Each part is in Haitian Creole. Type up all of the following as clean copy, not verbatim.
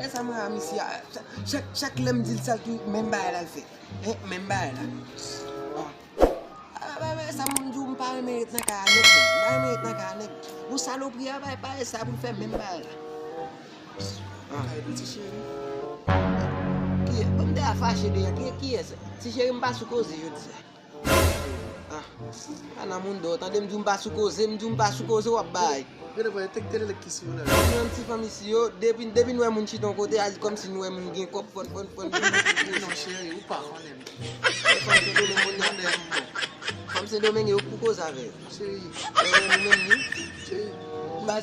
Essa m'a misye, chaque lem dit ça tout même bail là le fait. Même bail là. Ça mon dou m'pa mérite nan ka nek. Pas mérite nan ka nek. Ou saloperie pas ça pour faire même bail là. Petit chéri. Qui est? Comme t'es fâché de qui est ça? Si chéri m'pas sou cause yo dis. Ana moun do, tande m'dou m'pas sou cause wap bail. Gade voye tek tele le kisi yo la. Nous petit famille ici yo, depuis nous moun chi ton côté, agit comme si nous moun gen kop fon. Non chéri, ou pas konem. Comme c'est domaine yo pour cause avec. Chéri. Chéri. Bas.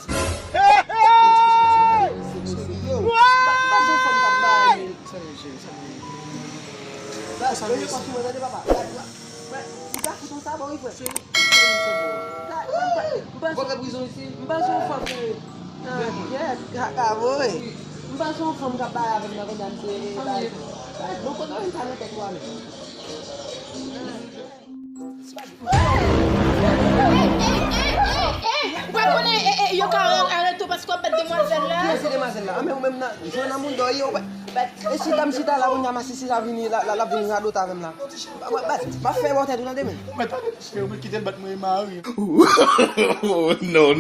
Yo kan arrêter parce qu'on pète demoiselle là. C'est demoiselle là. Mais même là, je na moun do yo. Et si dame si là on a masisi la vini la vini à l'autre avec là. Pas faire monter dans demain. Mais t'as chéri, on quitte battre moi mari. Oh, no.